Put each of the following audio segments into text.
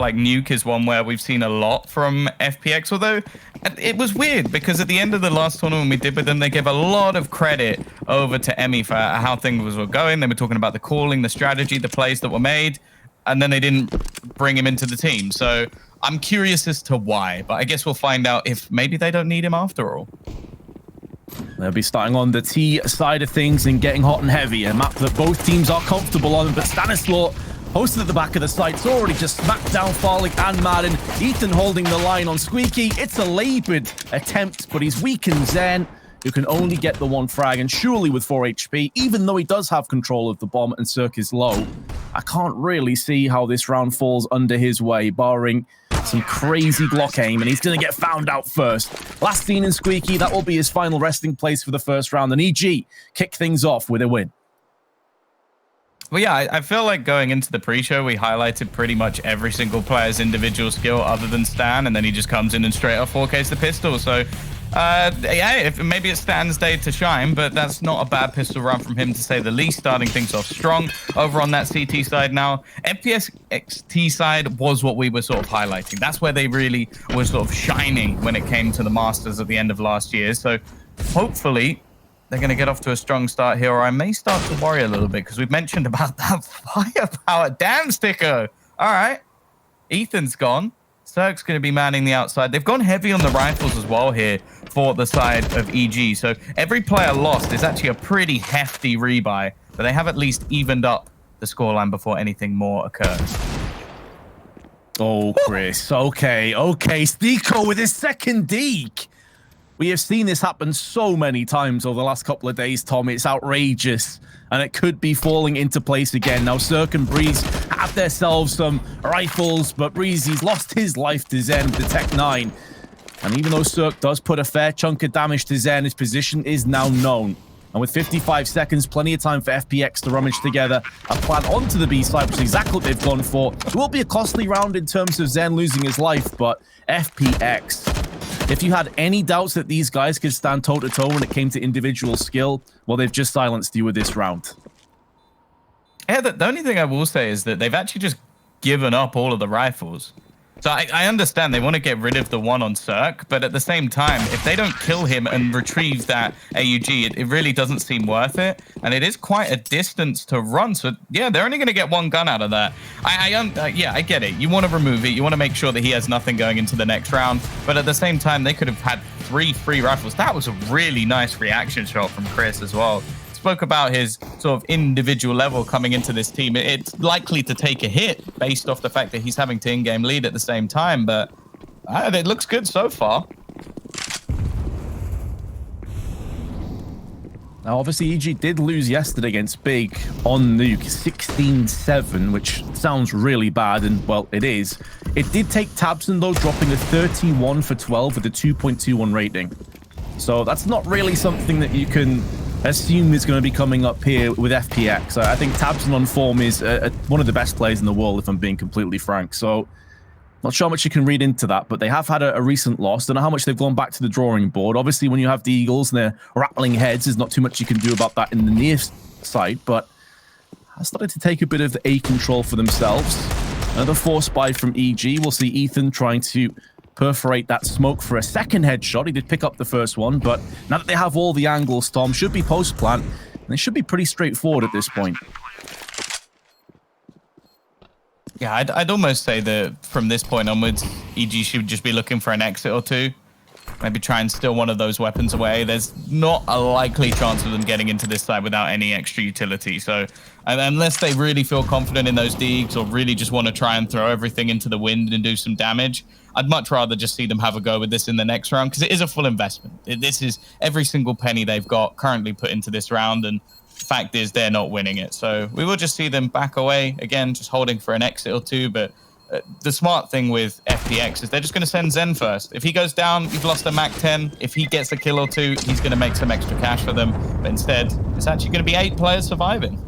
like Nuke is one where we've seen a lot from FPX, although it was weird because at the end of the last tournament we did with them, they gave a lot of credit over to Emmy for how things were going. They were talking about the calling, the strategy, the plays that were made, and then they didn't bring him into the team. So I'm curious as to why, but I guess we'll find out if maybe they don't need him after all. They'll be starting on the T side of things and getting hot and heavy, a map that both teams are comfortable on, but Stanislaw posted at the back of the site. It's already just smacked down Farlick and Madden. Ethan holding the line on Squeaky. It's a labored attempt, but he's weakened Zen, who can only get the one frag, and surely with 4 HP, even though he does have control of the bomb and Cirque is low, I can't really see how this round falls under his way, barring some crazy Glock aim, and he's going to get found out first. Last seen in Squeaky, that will be his final resting place for the first round, and EG kick things off with a win. Well, yeah, I feel like going into the pre-show, we highlighted pretty much every single player's individual skill other than Stan, and then he just comes in and straight up 4Ks the pistol. So, yeah, maybe it's Stan's day to shine, but that's not a bad pistol run from him, to say the least, starting things off strong. Over on that CT side now, FPX XT side was what we were sort of highlighting. That's where they really were sort of shining when it came to the Masters at the end of last year. So, hopefully they're going to get off to a strong start here, or I may start to worry a little bit because we've mentioned about that firepower. Damn, Sticko. All right. Ethan's gone. Cirque's going to be manning the outside. They've gone heavy on the rifles as well here for the side of EG. So every player lost is actually a pretty hefty rebuy, but they have at least evened up the scoreline before anything more occurs. Oh, Chris. Okay. Sticko with his second deke. We have seen this happen so many times over the last couple of days, Tom. It's outrageous, and it could be falling into place again. Now, Cirque and Breeze have themselves some rifles, but Breeze, he's lost his life to Zen with the Tech 9. And even though Cirque does put a fair chunk of damage to Zen, his position is now known. And with 55 seconds, plenty of time for FPX to rummage together a plan onto the B side, which is exactly what they've gone for. It will be a costly round in terms of Zen losing his life, but FPX, if you had any doubts that these guys could stand toe-to-toe when it came to individual skill, well, they've just silenced you with this round. Yeah, the only thing I will say is that they've actually just given up all of the rifles. So I understand they want to get rid of the one on Cirque, but at the same time, if they don't kill him and retrieve that AUG, it really doesn't seem worth it. And it is quite a distance to run. So, yeah, they're only going to get one gun out of that. Yeah, I get it. You want to remove it. You want to make sure that he has nothing going into the next round. But at the same time, they could have had 3 free rifles. That was a really nice reaction shot from Chris as well. Spoke about his sort of individual level coming into this team. It's likely to take a hit based off the fact that he's having to in-game lead at the same time, but it looks good so far. Now, obviously, EG did lose yesterday against Big on Nuke, 16-7, which sounds really bad, and, well, it is. It did take Tabson, though, dropping a 31 for 12 with a 2.21 rating. So that's not really something that you can assume is going to be coming up here with FPX. I think Tabson on form is one of the best players in the world, if I'm being completely frank. So not sure how much you can read into that, but they have had a recent loss. Don't know how much they've gone back to the drawing board. Obviously, when you have the Eagles and they're rattling heads, there's not too much you can do about that in the near side, but I started to take a bit of A control for themselves. Another force buy from EG. We'll see Ethan trying to perforate that smoke for a second headshot. He did pick up the first one, but now that they have all the angles, Tom, should be post-plant, and they should be pretty straightforward at this point. Yeah, I'd almost say that from this point onwards, EG should just be looking for an exit or two. Maybe try and steal one of those weapons away. There's not a likely chance of them getting into this side without any extra utility. So unless they really feel confident in those digs or really just want to try and throw everything into the wind and do some damage, I'd much rather just see them have a go with this in the next round, because it is a full investment. This is every single penny they've got currently put into this round, and the fact is they're not winning it. So we will just see them back away, again, just holding for an exit or two, but the smart thing with FPX is they're just going to send Zen first. If he goes down, you've lost a Mac 10. If he gets a kill or two, he's going to make some extra cash for them. But instead, it's actually going to be 8 players surviving.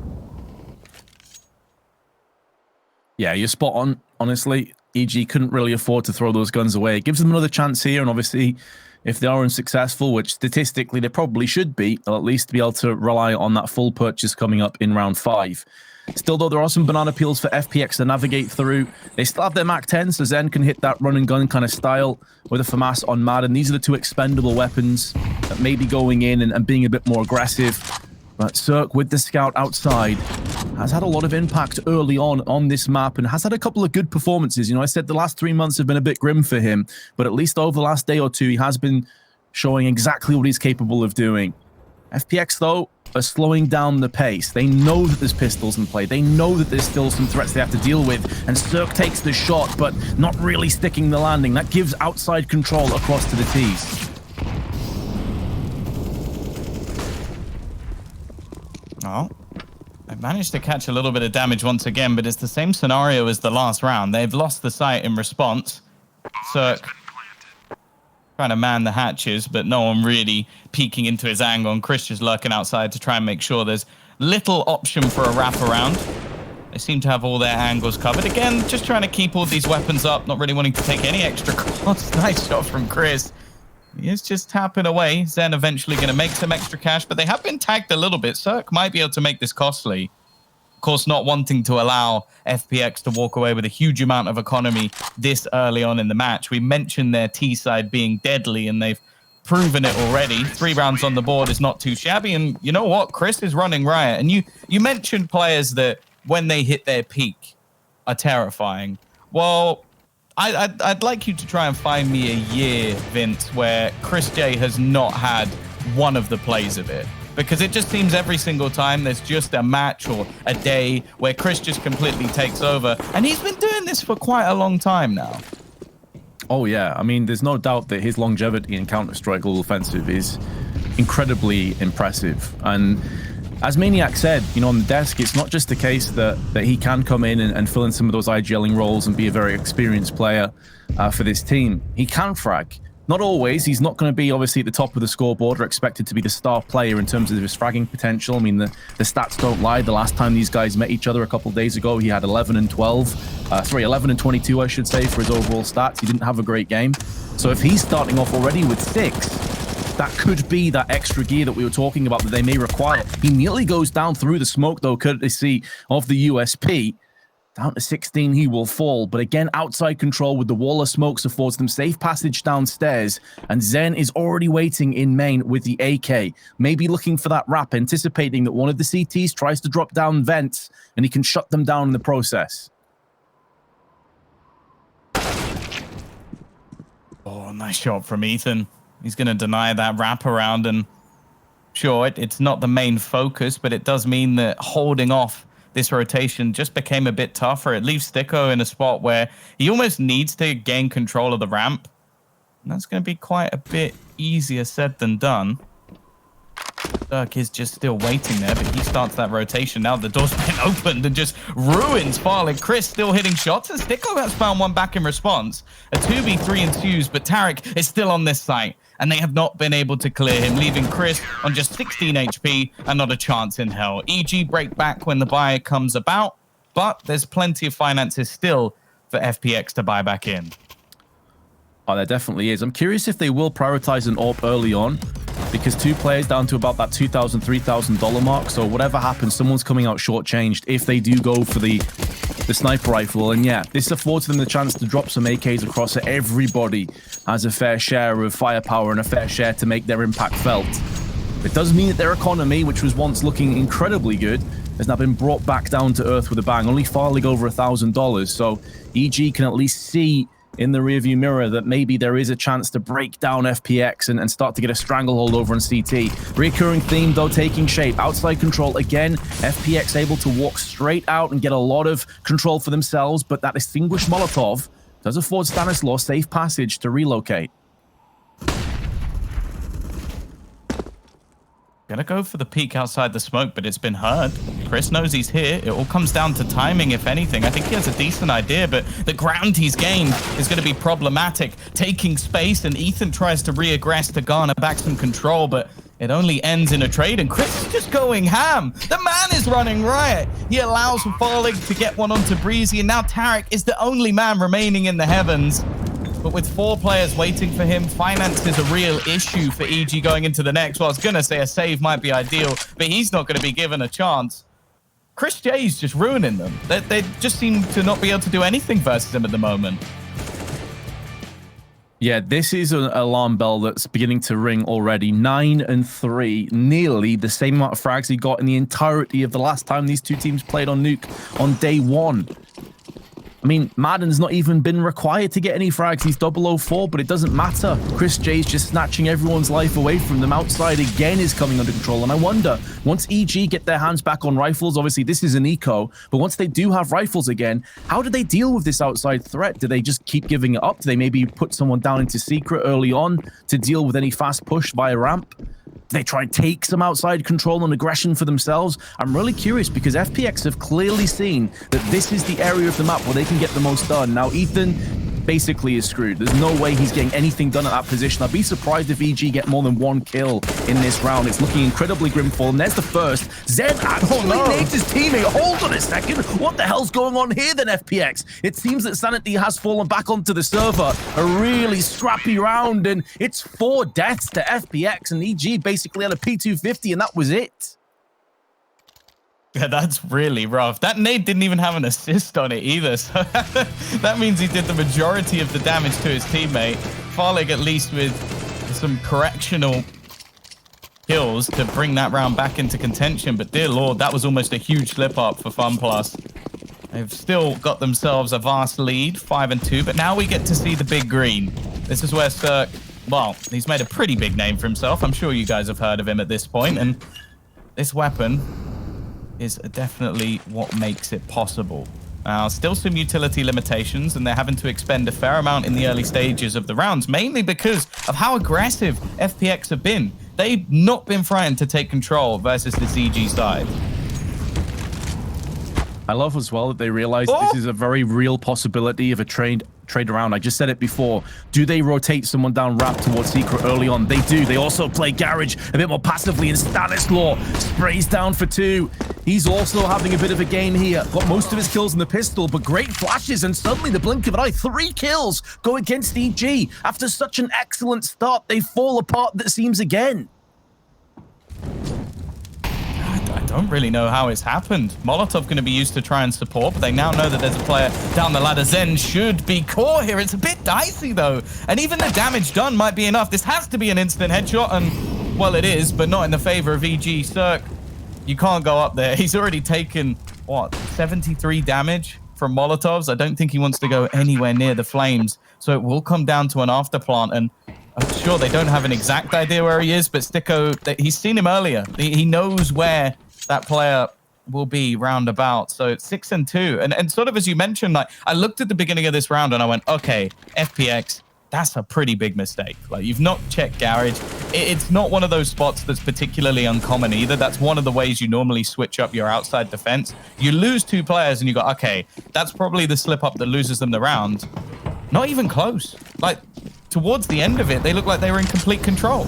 Yeah, you're spot on, honestly. EG couldn't really afford to throw those guns away. It gives them another chance here, and obviously, if they are unsuccessful, which statistically they probably should be, they'll at least be able to rely on that full purchase coming up in round 5. Still, though, there are some banana peels for FPX to navigate through. They still have their Mac 10, so Zen can hit that run and gun kind of style with a FAMAS on Madden. These are the two expendable weapons that may be going in and being a bit more aggressive. But Cirque, with the scout outside, has had a lot of impact early on this map and has had a couple of good performances. You know, I said the last 3 months have been a bit grim for him, but at least over the last day or two, he has been showing exactly what he's capable of doing. FPX, though, are slowing down the pace. They know that there's pistols in play. They know that there's still some threats they have to deal with. And Cirque takes the shot, but not really sticking the landing. That gives outside control across to the T's. Oh, I managed to catch a little bit of damage once again, but it's the same scenario as the last round. They've lost the sight in response. Cirque trying to man the hatches, but no one really peeking into his angle, and Chris just lurking outside to try and make sure there's little option for a wraparound. They seem to have all their angles covered. Again, just trying to keep all these weapons up, not really wanting to take any extra cost. Nice shot from Chris. He is just tapping away. Zen eventually going to make some extra cash, but they have been tagged a little bit. Cirque might be able to make this costly. Of course, not wanting to allow FPX to walk away with a huge amount of economy this early on in the match. We mentioned their T side being deadly, and they've proven it already. 3 rounds on the board is not too shabby. And you know what? Chris is running riot. And you mentioned players that when they hit their peak are terrifying. Well, I'd like you to try and find me a year, Vince, where Chris J has not had one of the plays of it. Because it just seems every single time there's just a match or a day where Chris just completely takes over. And he's been doing this for quite a long time now. Oh, yeah. I mean, there's no doubt that his longevity in Counter-Strike Global Offensive is incredibly impressive. And as Maniac said, you know, on the desk, it's not just the case that he can come in and fill in some of those IGLing roles and be a very experienced player for this team. He can frag. Not always. He's not going to be, obviously, at the top of the scoreboard or expected to be the star player in terms of his fragging potential. I mean, the stats don't lie. The last time these guys met each other a couple of days ago, he had 11 and 22, I should say, for his overall stats. He didn't have a great game. So if he's starting off already with 6, that could be that extra gear that we were talking about that they may require. He nearly goes down through the smoke, though, courtesy of the USP. Down to 16, he will fall. But again, outside control with the wall of smokes affords them safe passage downstairs. And Zen is already waiting in main with the AK. Maybe looking for that wrap, anticipating that one of the CTs tries to drop down vents, and he can shut them down in the process. Oh, nice shot from Ethan. He's going to deny that wraparound. And sure, it's not the main focus, but it does mean that holding off this rotation just became a bit tougher. It leaves Sticko in a spot where he almost needs to gain control of the ramp. And that's going to be quite a bit easier said than done. Dirk is just still waiting there, but he starts that rotation. Now the door's been opened and just ruins Farley. Chris still hitting shots, and Sticko has found one back in response. A 2v3 ensues, but Tarek is still on this site, and they have not been able to clear him, leaving Chris on just 16 HP and not a chance in hell. EG break back when the buy comes about, but there's plenty of finances still for FPX to buy back in. Oh, there definitely is. I'm curious if they will prioritize an AWP early on, because 2 players down to about that $2,000, $3,000 mark. So whatever happens, someone's coming out shortchanged if they do go for the sniper rifle. And yeah, this affords them the chance to drop some AKs across, so everybody has a fair share of firepower and a fair share to make their impact felt. It does mean that their economy, which was once looking incredibly good, has now been brought back down to earth with a bang. Only Farley over $1,000. So EG can at least see in the rearview mirror that maybe there is a chance to break down FPX and start to get a stranglehold over on CT. Recurring theme, though, taking shape. Outside control again. FPX able to walk straight out and get a lot of control for themselves, but that distinguished Molotov does afford Stanislaw safe passage to relocate. Gonna go for the peek outside the smoke, but it's been heard. Chris knows he's here. It all comes down to timing, if anything. I think he has a decent idea, but the ground he's gained is going to be problematic. Taking space, and Ethan tries to re-aggress to garner back some control, but it only ends in a trade, and Chris is just going ham. The man is running riot. He allows Farlig to get one onto Breezy, and now Tarek is the only man remaining in the heavens. But with 4 players waiting for him, finance is a real issue for EG going into the next. Well, I was going to say a save might be ideal, but he's not going to be given a chance. Chris J's just ruining them. They just seem to not be able to do anything versus him at the moment. Yeah, this is an alarm bell that's beginning to ring already. 9-3, nearly the same amount of frags he got in the entirety of the last time these two teams played on Nuke on day 1. I mean, Madden's not even been required to get any frags. He's 004, but it doesn't matter. Chris J's just snatching everyone's life away from them. Outside again is coming under control. And I wonder, once EG get their hands back on rifles, obviously this is an eco, but once they do have rifles again, how do they deal with this outside threat? Do they just keep giving it up? Do they maybe put someone down into secret early on to deal with any fast push via ramp? They try and take some outside control and aggression for themselves. I'm really curious because FPX have clearly seen that this is the area of the map where they can get the most done. Now, Ethan basically is screwed. There's no way he's getting anything done at that position. I'd be surprised if EG get more than 1 kill in this round. It's looking incredibly grim for them. There's the first. Zed actually names his teammate. Hold on a second. What the hell's going on here then, FPX? It seems that Sanity has fallen back onto the server. A really scrappy round, and it's 4 deaths to FPX, and EG basically had a P250, and that was it. Yeah, that's really rough. That nade didn't even have an assist on it either. So that means he did the majority of the damage to his teammate. Farlig at least with some correctional kills to bring that round back into contention. But dear Lord, that was almost a huge slip up for FunPlus. They've still got themselves a vast lead, 5-2. But now we get to see the big green. This is where Cirque, well, he's made a pretty big name for himself. I'm sure you guys have heard of him at this point. And this weapon is definitely what makes it possible. Now, still some utility limitations, and they're having to expend a fair amount in the early stages of the rounds, mainly because of how aggressive FPX have been. They've not been frightened to take control versus the CG side. I love as well that they realize this is a very real possibility of a trade around. I just said it before. Do they rotate someone down ramp towards secret early on? They do. They also play Garage a bit more passively, and Stanislaw sprays down for 2. He's also having a bit of a game here. Got most of his kills in the pistol, but great flashes, and suddenly the blink of an eye, 3 kills go against EG. After such an excellent start, they fall apart, it seems, again. I don't really know how it's happened. Molotov going to be used to try and support, but they now know that there's a player down the ladder. Zen should be core here. It's a bit dicey, though. And even the damage done might be enough. This has to be an instant headshot, and, well, it is, but not in the favor of EG. Cirque, you can't go up there. He's already taken, what, 73 damage from Molotovs. I don't think he wants to go anywhere near the flames. So it will come down to an afterplant, and I'm sure they don't have an exact idea where he is, but Sticko, he's seen him earlier. He knows where that player will be roundabout. So it's 6-2. And sort of as you mentioned, like, I looked at the beginning of this round and I went, okay, FPX, that's a pretty big mistake. Like, you've not checked Garage. It's not one of those spots that's particularly uncommon either. That's one of the ways you normally switch up your outside defense. You lose 2 players and you go, okay, that's probably the slip up that loses them the round. Not even close. Like, towards the end of it, they look like they were in complete control.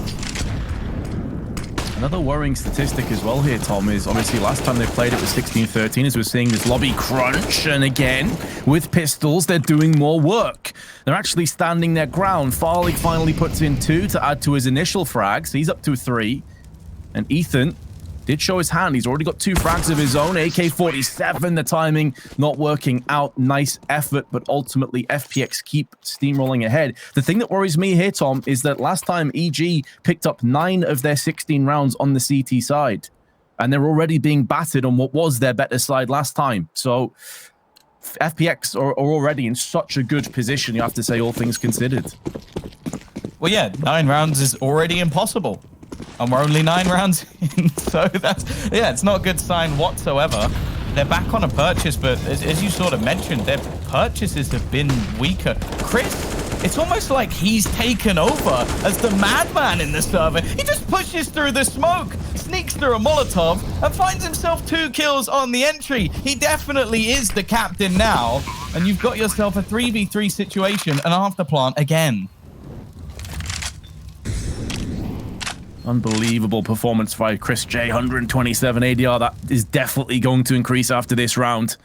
Another worrying statistic as well here, Tom, is obviously last time they played it was 16-13, as we're seeing this lobby crunch, and again, with pistols, they're doing more work. They're actually standing their ground. Farlig finally puts in 2 to add to his initial frags. He's up to 3. And Ethan did show his hand. He's already got 2 frags of his own. AK-47, the timing not working out. Nice effort, but ultimately FPX keep steamrolling ahead. The thing that worries me here, Tom, is that last time EG picked up 9 of their 16 rounds on the CT side, and they're already being battered on what was their better side last time. So FPX are already in such a good position, you have to say, all things considered. Well, yeah, 9 rounds is already impossible. And we're only 9 rounds in, so that's, yeah, it's not a good sign whatsoever. They're back on a purchase, but as you sort of mentioned, their purchases have been weaker. Chris, it's almost like he's taken over as the madman in the server. He just pushes through the smoke, sneaks through a Molotov, and finds himself 2 kills on the entry. He definitely is the captain now, and you've got yourself a 3v3 situation, an afterplant again. Unbelievable performance by Chris J. 127 ADR. That is definitely going to increase after this round.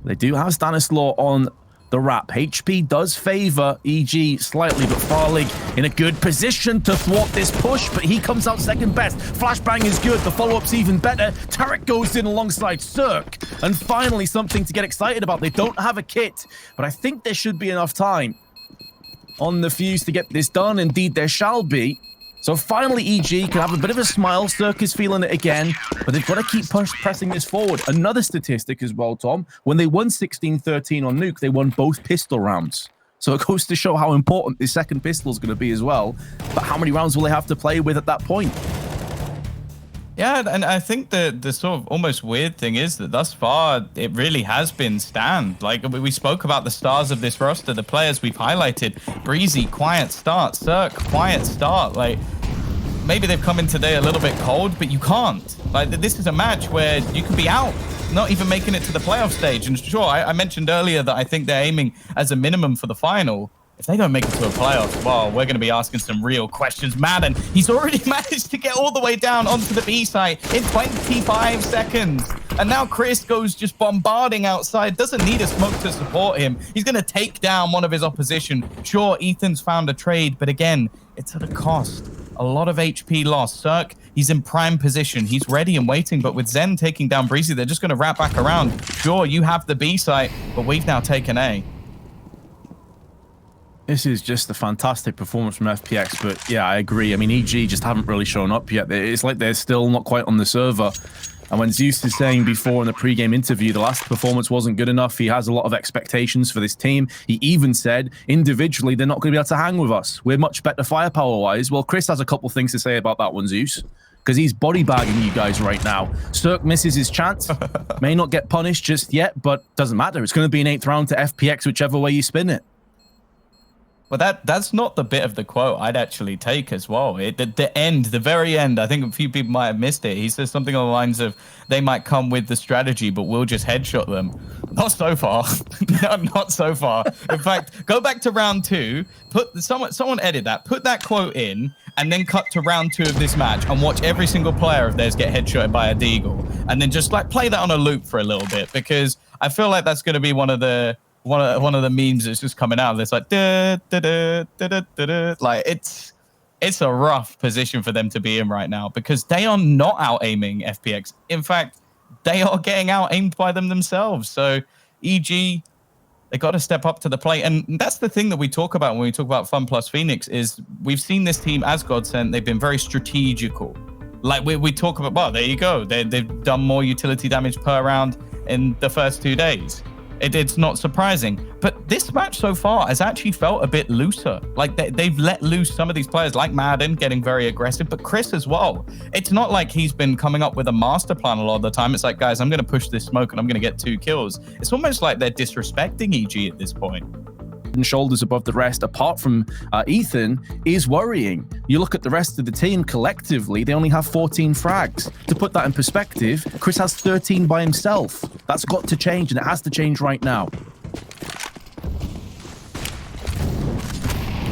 They do have Stanislaw on the wrap. HP does favor EG slightly, but Farlig in a good position to thwart this push, but he comes out second best. Flashbang is good. The follow-up's even better. Tarek goes in alongside Cirque. And finally, something to get excited about. They don't have a kit, but I think there should be enough time on the fuse to get this done. Indeed, there shall be. So finally, EG can have a bit of a smile. Cirque is feeling it again, but they've got to keep pressing this forward. Another statistic as well, Tom. When they won 16-13 on Nuke, they won both pistol rounds. So it goes to show how important this second pistol is going to be as well. But how many rounds will they have to play with at that point? Yeah, and I think the sort of almost weird thing is that thus far, it really has been Stan. Like, we spoke about the stars of this roster, the players we've highlighted. Breezy, quiet start. Cirque, quiet start. Like, maybe they've come in today a little bit cold, but you can't. Like, this is a match where you could be out, not even making it to the playoff stage. And sure, I mentioned earlier that I think they're aiming as a minimum for the final. If they don't make it to a playoff, well, we're going to be asking some real questions. Madden, he's already managed to get all the way down onto the B site in 25 seconds. And now Chris goes just bombarding outside, doesn't need a smoke to support him. He's going to take down one of his opposition. Sure, Ethan's found a trade, but again, it's at a cost. A lot of HP lost. Cirque, he's in prime position. He's ready and waiting, but with Zen taking down Breezy, they're just going to wrap back around. Sure, you have the B site, but we've now taken A. This is just a fantastic performance from FPX, but yeah, I agree. I mean, EG just haven't really shown up yet. It's like they're still not quite on the server. And when Zeus is saying before in the pre-game interview, the last performance wasn't good enough, he has a lot of expectations for this team. He even said, individually, they're not going to be able to hang with us. We're much better firepower-wise. Well, Chris has a couple things to say about that one, Zeus, because he's body bagging you guys right now. Cirque misses his chance, may not get punished just yet, but doesn't matter. It's going to be an 8th round to FPX, whichever way you spin it. Well, that's not the bit of the quote I'd actually take as well. The very end, I think a few people might have missed it. He says something on the lines of, they might come with the strategy, but we'll just headshot them. Not so far. No, not so far. In fact, go back to round 2, someone edit that, put that quote in, and then cut to round 2 of this match and watch every single player of theirs get headshotted by a deagle. And then just like play that on a loop for a little bit, because I feel like that's going to be one of the memes that's just coming out. It's like da, da, da, da, da, da, da. Like it's a rough position for them to be in right now, because they are not out aiming FPX. In fact, they are getting out aimed by them themselves. So EG, they got to step up to the plate. And that's the thing that we talk about when we talk about Fun Plus Phoenix, is we've seen this team as Godsent. They've been very strategical. Like we talk about, well, there you go. They've done more utility damage per round in the first 2 days. It's not surprising, but this match so far has actually felt a bit looser. Like they've let loose some of these players, like Madden, getting very aggressive, but Chris as well. It's not like he's been coming up with a master plan a lot of the time. It's like, guys, I'm going to push this smoke and I'm going to get 2 kills. It's almost like they're disrespecting EG at this point. And shoulders above the rest, apart from Ethan, is worrying. You look at the rest of the team collectively, they only have 14 frags. To put that in perspective, Chris has 13 by himself. That's got to change, and it has to change right now.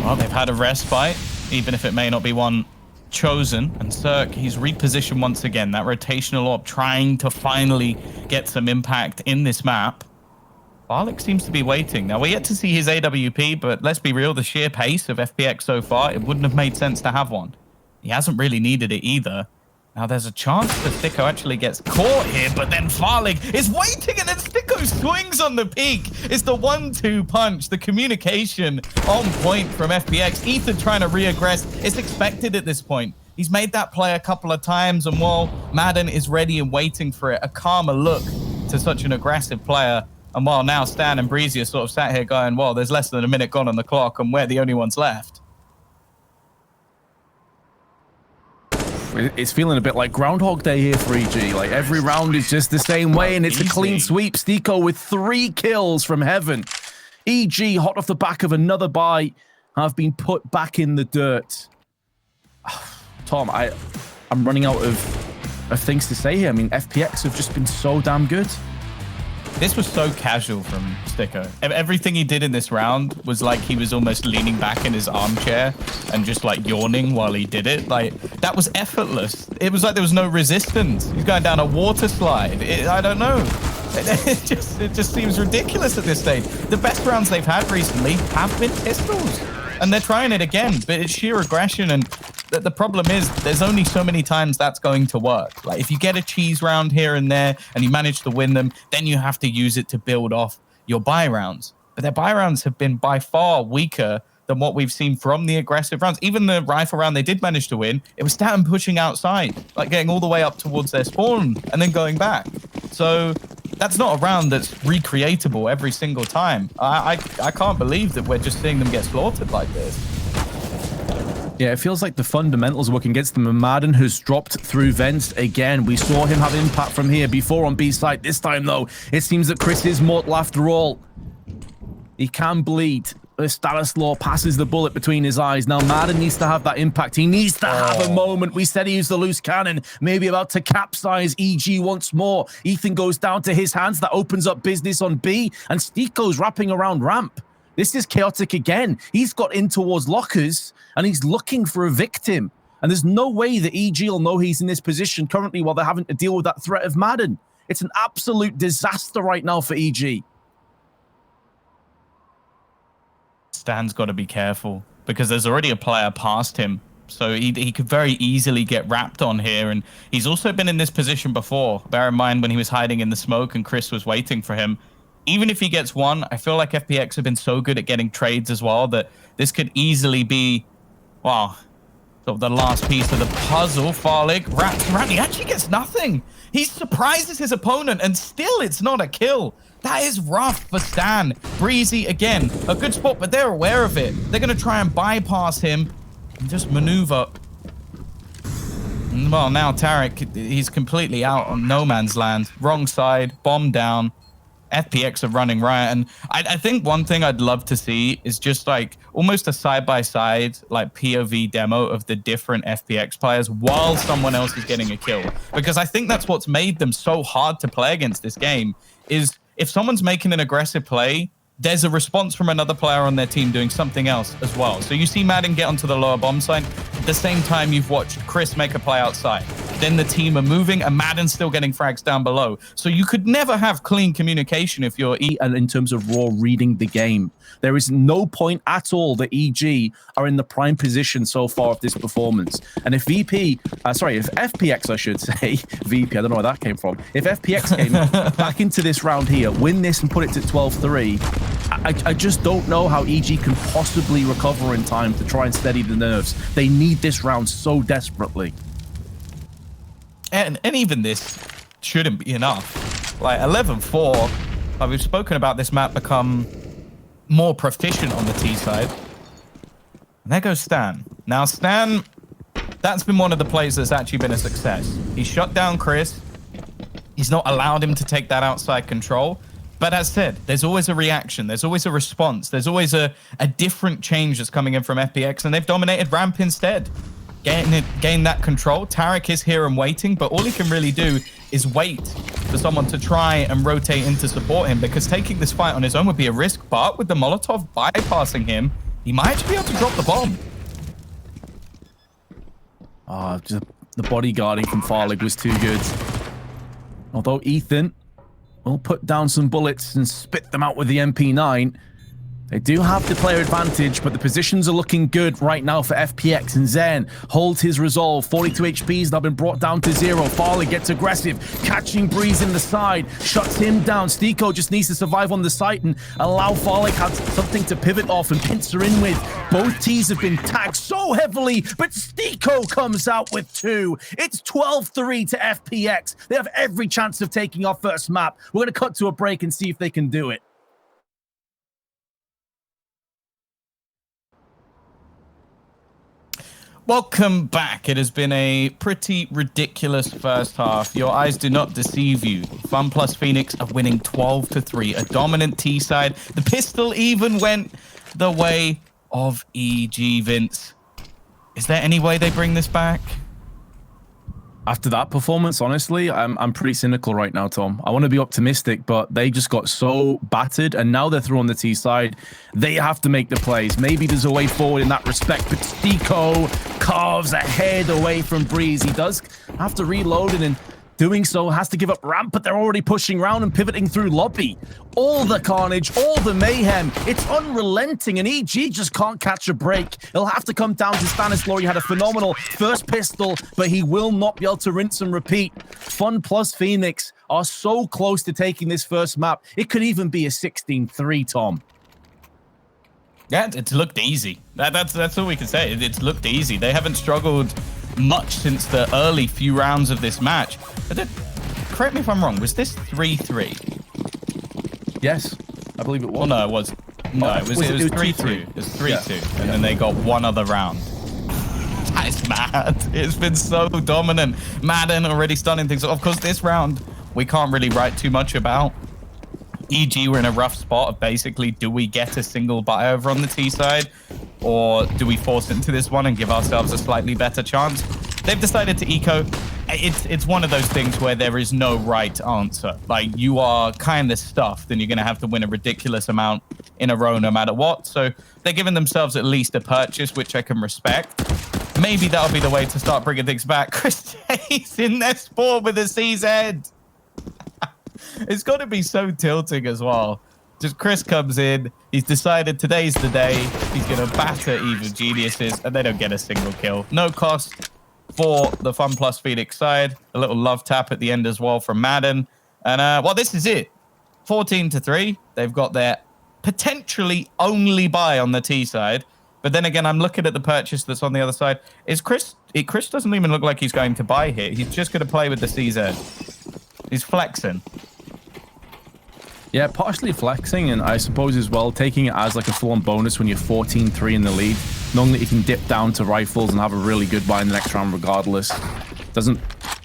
Well, they've had a respite, even if it may not be one chosen. And Cirque, he's repositioned once again. That rotational orb trying to finally get some impact in this map. Barlick seems to be waiting. Now, we're yet to see his AWP, but let's be real, the sheer pace of FPX so far, it wouldn't have made sense to have one. He hasn't really needed it either. Now, there's a chance that Sticko actually gets caught here, but then Farlig is waiting, and then Sticko swings on the peak. It's the 1-2 punch, the communication on point from FPX. Ethan trying to re-aggress. It's expected at this point. He's made that play a couple of times, and while Madden is ready and waiting for it, a calmer look to such an aggressive player. And while now Stan and Breezy are sort of sat here going, well, there's less than a minute gone on the clock, and we're the only ones left. It's feeling a bit like Groundhog Day here for EG. Like every round is just the same way, and it's a clean sweep. Stico with 3 kills from heaven. EG, hot off the back of another bye, have been put back in the dirt. Tom, I'm running out of things to say here. I mean, FPX have just been so damn good. This was so casual from Sticko. Everything he did in this round was like he was almost leaning back in his armchair and just like yawning while he did it. Like, that was effortless. It was like there was no resistance. He's going down a water slide. I don't know. It just seems ridiculous at this stage. The best rounds they've had recently have been pistols. And they're trying it again, but it's sheer aggression. And the problem is there's only so many times that's going to work. Like if you get a cheese round here and there and you manage to win them, then you have to use it to build off your buy rounds. But their buy rounds have been by far weaker than what we've seen from the aggressive rounds. Even the rifle round they did manage to win, it was Staten pushing outside, like getting all the way up towards their spawn and then going back. So that's not a round that's recreatable every single time. I can't believe that we're just seeing them get slaughtered like this. Yeah, it feels like the fundamentals are working against them. And Madden has dropped through vents again. We saw him have impact from here before on B side. This time, though, it seems that Chris is mortal after all. He can bleed. Stanislaw passes the bullet between his eyes. Now Madden needs to have that impact. He needs to have a moment. We said he used the loose cannon, maybe about to capsize EG once more. Ethan goes down to his hands. That opens up business on B, and Stiko's wrapping around ramp. This is chaotic again. He's got in towards lockers, and he's looking for a victim. And there's no way that EG will know he's in this position currently while they're having to deal with that threat of Madden. It's an absolute disaster right now for EG. Stan's got to be careful because there's already a player past him. So he could very easily get wrapped on here. And he's also been in this position before. Bear in mind when he was hiding in the smoke and Chris was waiting for him. Even if he gets one, I feel like FPX have been so good at getting trades as well that this could easily be, well, sort of the last piece of the puzzle. Farlig wraps around. He actually gets nothing. He surprises his opponent and still it's not a kill. That is rough for Stan. Breezy, again, a good spot, but they're aware of it. They're going to try and bypass him and just maneuver. Well, now Tarek, he's completely out on no man's land. Wrong side, bomb down. FPX are running riot. And I think one thing I'd love to see is just like almost a side-by-side like POV demo of the different FPX players while someone else is getting a kill. Because I think that's what's made them so hard to play against this game is if someone's making an aggressive play, there's a response from another player on their team doing something else as well. So you see Madden get onto the lower bomb site. At the same time, you've watched Chris make a play outside. Then the team are moving and Madden's still getting frags down below. So you could never have clean communication if you're and in terms of raw reading the game. There is no point at all that EG are in the prime position so far of this performance. And if if FPX, I should say, VP, I don't know where that came from. If FPX came back into this round here, win this and put it to 12-3, I just don't know how EG can possibly recover in time to try and steady the nerves. They need this round so desperately. And even this shouldn't be enough. Like 11-4, like we've spoken about this map become more proficient on the T side. And there goes Stan. Now Stan, that's been one of the plays that's actually been a success. He shut down Chris. He's not allowed him to take that outside control. But as said, there's always a reaction. There's always a response. There's always a different change that's coming in from FPX. And they've dominated ramp instead. Gain that control. Tarek is here and waiting, but all he can really do is wait for someone to try and rotate in to support him, because taking this fight on his own would be a risk. But with the Molotov bypassing him, he might actually be able to drop the bomb. Just the bodyguarding from Farlig was too good. Although Ethan will put down some bullets and spit them out with the MP9. They do have the player advantage, but the positions are looking good right now for FPX. And Zen holds his resolve. 42 HP's now been brought down to 0. Farley gets aggressive, catching Breeze in the side, shuts him down. Stiko just needs to survive on the site and allow Farley have something to pivot off and pincer in with. Both T's have been tagged so heavily, but Stiko comes out with 2. It's 12-3 to FPX. They have every chance of taking our first map. We're going to cut to a break and see if they can do it. Welcome back. It has been a pretty ridiculous first half. Your eyes do not deceive you. Fun plus Phoenix are winning 12-3. A dominant T side. The pistol even went the way of EG, Vince. Is there any way they bring this back? After that performance, honestly, I'm pretty cynical right now, Tom. I want to be optimistic, but they just got so battered, and now they're through on the T side. They have to make the plays. Maybe there's a way forward in that respect, but Stiko carves ahead away from Breeze. He does have to reload, and Doing so has to give up ramp, but they're already pushing around and pivoting through lobby. All the carnage, all the mayhem. It's unrelenting, and EG just can't catch a break. It'll have to come down to Stanislaw. He had a phenomenal first pistol, but he will not be able to rinse and repeat. Fun plus Phoenix are so close to taking this first map. It could even be a 16-3, Tom. Yeah, it's looked easy. That's all we can say. It's looked easy. They haven't struggled much since the early few rounds of this match. But correct me if I'm wrong. Was this 3-3? Yes, I believe it was. Well, no, it was. No, it was 3-2. It was 3-2, and then they got one other round. That is mad. It's been so dominant. Madden already stunning things. Of course, this round we can't really write too much about. EG, we're in a rough spot of basically, do we get a single buy over on the T side, or do we force into this one and give ourselves a slightly better chance? They've decided to eco. It's one of those things where there is no right answer. Like, you are kind of stuffed, and you're going to have to win a ridiculous amount in a row no matter what. So they're giving themselves at least a purchase, which I can respect. Maybe that'll be the way to start bringing things back. Chris J's in their spawn with a CZ. It's got to be so tilting as well. Just Chris comes in. He's decided today's the day. He's going to batter Evil Geniuses, and they don't get a single kill. No cost for the Fun Plus Phoenix side. A little love tap at the end as well from Madden. And, well, this is it. 14-3. They've got their potentially only buy on the T side. But then again, I'm looking at the purchase that's on the other side. Chris doesn't even look like he's going to buy here. He's just going to play with the CZ. He's flexing. Yeah, partially flexing, and I suppose as well taking it as like a full-on bonus when you're 14-3 in the lead, knowing that you can dip down to rifles and have a really good buy in the next round regardless. Doesn't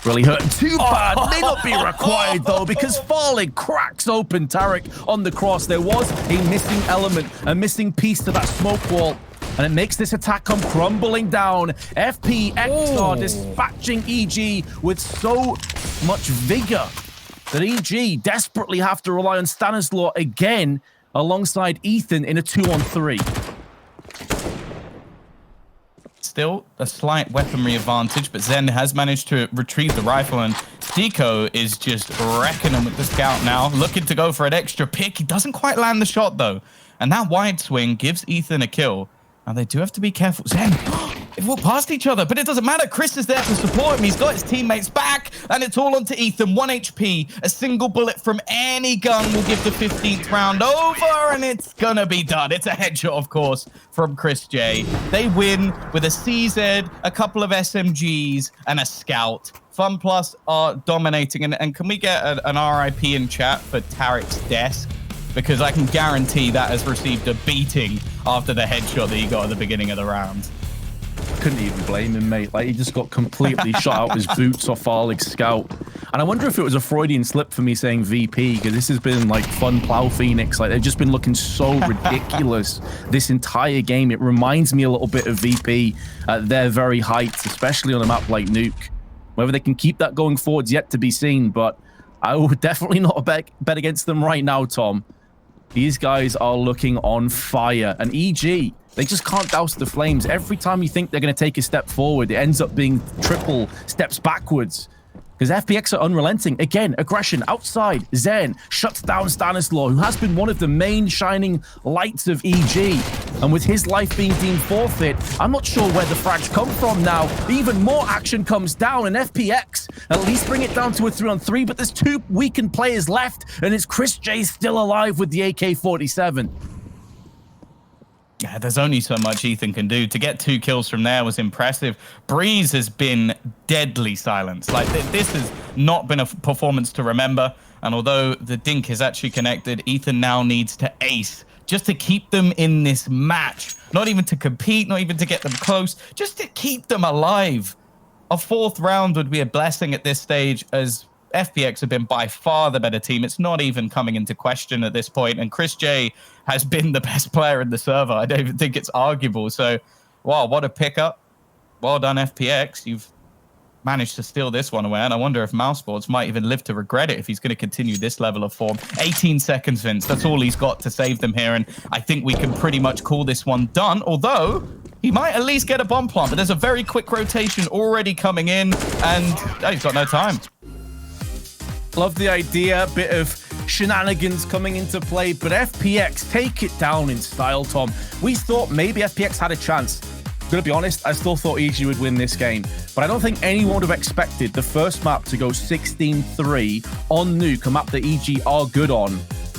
really hurt too bad. May not be required though, because Farlig cracks open Tarek on the cross. There was a missing element, a missing piece to that smoke wall, and it makes this attack come crumbling down. FPX are dispatching EG with so much vigor that EG desperately have to rely on Stanislaw again alongside Ethan in a 2-on-3. Still a slight weaponry advantage, but Zen has managed to retrieve the rifle, and Deco is just wrecking him with the scout now, looking to go for an extra pick. He doesn't quite land the shot though, and that wide swing gives Ethan a kill. Now they do have to be careful. Zen, they walk past each other, but it doesn't matter. Chris is there to support him. He's got his teammates back, and it's all onto Ethan. 1 HP. A single bullet from any gun will give the 15th round over, and it's gonna be done. It's a headshot, of course, from Chris J. They win with a CZ, a couple of SMGs, and a scout. Fun Plus are dominating, and can we get an RIP in chat for Tarek's desk? Because I can guarantee that has received a beating after the headshot that he got at the beginning of the round. Couldn't even blame him, mate. Like, he just got completely shot out his boots off Farlig's scout. And I wonder if it was a Freudian slip for me saying VP, because this has been like Fun Plow Phoenix. Like, they've just been looking so ridiculous this entire game. It reminds me a little bit of VP at their very heights, especially on a map like Nuke. Whether they can keep that going forward is yet to be seen, but I would definitely not bet against them right now, Tom. These guys are looking on fire. And EG, they just can't douse the flames. Every time you think they're going to take a step forward, it ends up being triple steps backwards. Because FPX are unrelenting. Again, aggression outside. Zen shuts down Stanislaw, who has been one of the main shining lights of EG. And with his life being deemed forfeit, I'm not sure where the frags come from now. Even more action comes down, and FPX at least bring it down to a 3-on-3, but there's 2 weakened players left, and it's Chris J still alive with the AK-47. Yeah, there's only so much Ethan can do. To get 2 kills from there was impressive. Breeze has been deadly silence. Like, this has not been a performance to remember. And although the dink is actually connected, Ethan now needs to ace just to keep them in this match. Not even to compete, not even to get them close, just to keep them alive. A 4th round would be a blessing at this stage, as FPX have been by far the better team. It's not even coming into question at this point. And Chris J has been the best player in the server. I don't even think it's arguable. So, wow, what a pickup. Well done, FPX. You've managed to steal this one away. And I wonder if Mousesports might even live to regret it if he's going to continue this level of form. 18 seconds, Vince. That's all he's got to save them here. And I think we can pretty much call this one done. Although he might at least get a bomb plant. But there's a very quick rotation already coming in. And he's got no time. Love the idea. Bit of shenanigans coming into play, but FPX take it down in style, Tom. We thought maybe FPX had a chance. I'm going to be honest, I still thought EG would win this game, but I don't think anyone would have expected the first map to go 16-3 on Nuke, a map that EG are good on.